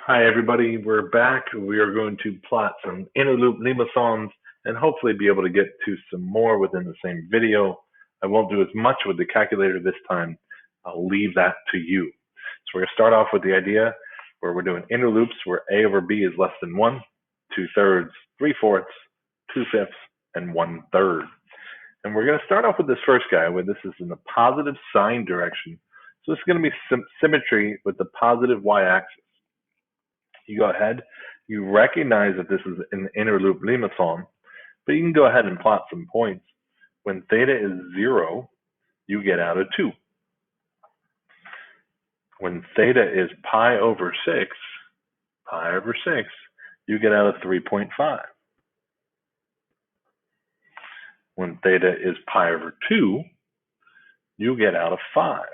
Hi everybody, we're back. We are going to plot some inner loop Limacons and hopefully be able to get to some more within the same video. I won't do as much with the calculator this time. I'll leave that to you. So we're going to start off with the idea where we're doing inner loops where a over b is less than 1, 2/3, 3/4, 2/5, and 1/3. And we're going to start off with this first guy where this is in the positive sign direction. So this is going to be symmetry with the positive y-axis. You go ahead, you recognize that this is an inner loop limacon, but you can go ahead and plot some points. When theta is 0, you get out a 2. When theta is pi over 6, you get out a 3.5. When theta is pi over 2, you get out a 5.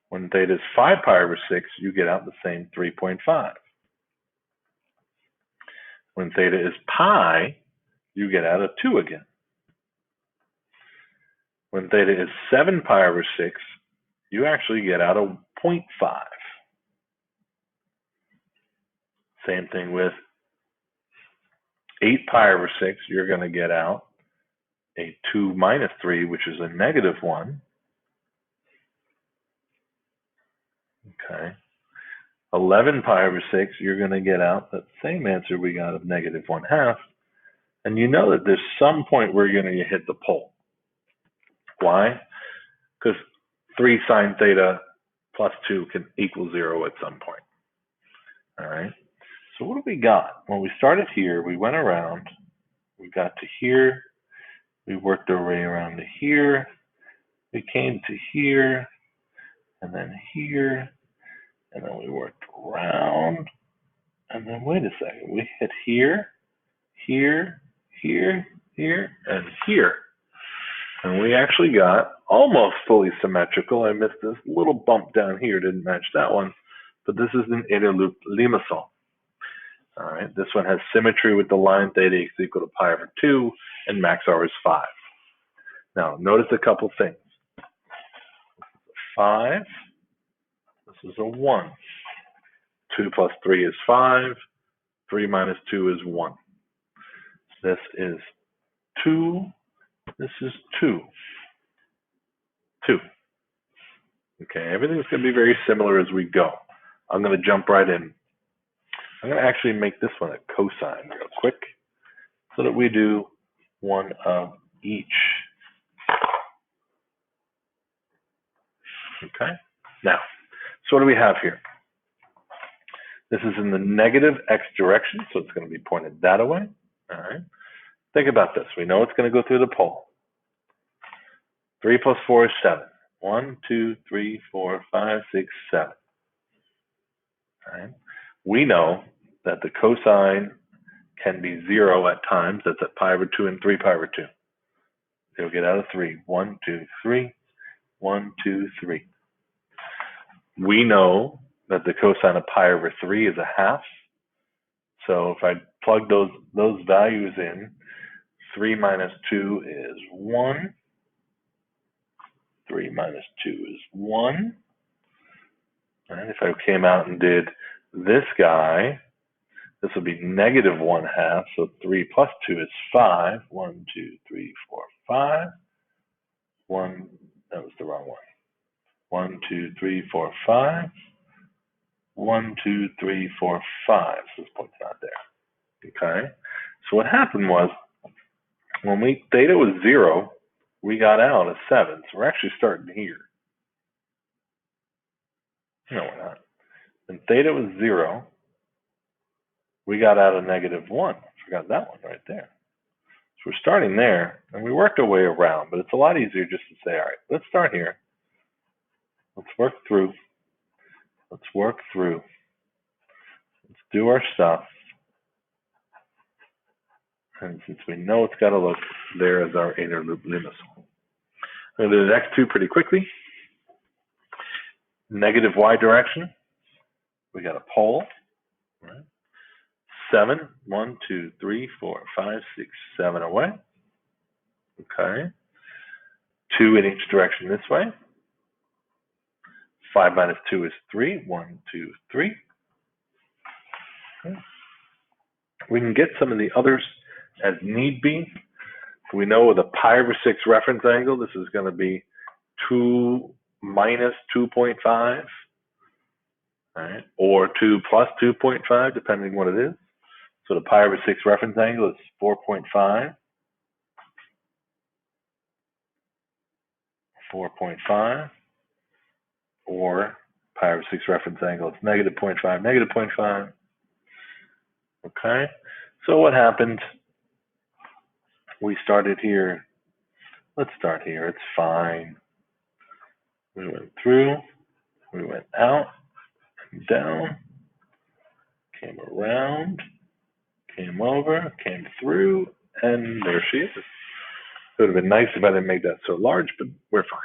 When theta is 5 pi over 6, you get out the same 3.5. When theta is pi, you get out a 2 again. When theta is 7 pi over 6, you actually get out a 0.5. Same thing with 8 pi over 6, you're going to get out a 2 minus 3, which is a negative 1. Okay. 11 pi over 6, you're going to get out that same answer we got of negative 1/2. And you know that there's some point where you're going to hit the pole. Why? Because 3 sine theta plus 2 can equal 0 at some point. All right. So what do we got? Well, we started here. We went around. We got to here. We worked our way around to here. We came to here. And then here. And then we worked around. And then wait a second. We hit here, here, here, here, and here. And we actually got almost fully symmetrical. I missed this little bump down here, didn't match that one. But this is an inner loop limacon. All right, this one has symmetry with the line theta is equal to pi over 2, and max R is 5. Now, notice a couple things. This is a 5. This is a 1. 2 plus 3 is 5. 3 minus 2 is 1. This is 2. This is 2. 2. Okay, everything's going to be very similar as we go. I'm going to jump right in. I'm going to actually make this one a cosine real quick so that we do one of each. Okay, now, so what do we have here? This is in the negative x direction, so it's going to be pointed that way. All right, think about this. We know it's going to go through the pole. 3 plus 4 is 7. 1, 2, 3, 4, 5, 6, 7. All right. We know that the cosine can be 0 at times. That's at pi over 2 and 3 pi over 2. You'll get out of 3. 1, 2, 3. 1, 2, 3. We know that the cosine of pi over 3 is a half. So if I plug those values in, 3 minus 2 is 1. 3 minus 2 is 1. And if I came out and did this guy, this would be negative 1/2. So 3 plus 2 is 5. 1, 2, 3, 4, 5. 1, that was the wrong one. 1, 2, 3, 4, 5. 1, 2, 3, 4, 5. So this point's not there. Okay. So what happened was when theta was 0, we got out a 7. So we're actually starting here. No, we're not. When theta was 0, we got out a negative 1. Forgot that one right there. So we're starting there, and we worked our way around, but it's a lot easier just to say, all right, let's start here. Let's work through. Let's work through. Let's do our stuff. And since we know it's got to look, there is our inner loop limacon. I'm going to do the next two pretty quickly. Negative y direction. We got a pole. Right? 7, 1, 2, 3, 4, 5, 6, 7 away. Okay. 2 in each direction this way. 5 minus 2 is 3. 1, 2, 3. Okay. We can get some of the others as need be. We know with a pi over 6 reference angle, this is going to be 2 minus 2.5, right? Or 2 plus 2.5, depending what it is. So the pi over 6 reference angle is 4.5. 4.5, or pi over 6 reference angle is negative 0.5, negative 0.5. Okay, so what happened? We started here. Let's start here. It's fine. We went through, we went out, down, came around, came over, came through, and there she is. It would have been nice if I didn't make that so large, but we're fine.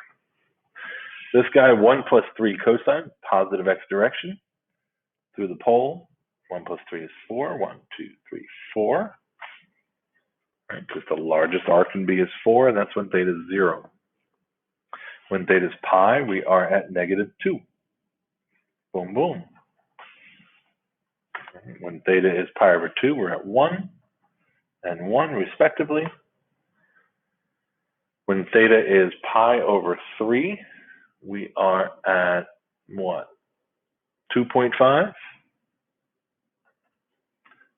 This guy, 1 plus 3 cosine, positive x direction, through the pole. 1 plus 3 is 4. 1, 2, 3, 4. Right, because the largest arc can be is 4, and that's when theta is 0. When theta is pi, we are at negative 2. Boom, boom. When theta is pi over 2, we're at 1 and 1, respectively. When theta is pi over 3, we are at what? 2.5.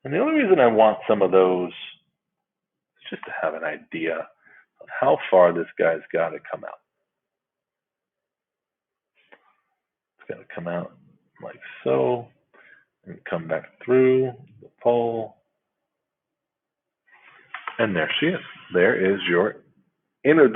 And the only reason I want some of those is just to have an idea of how far this guy's got to come out. It's got to come out like so, and come back through the pole. And there she is. There is your inner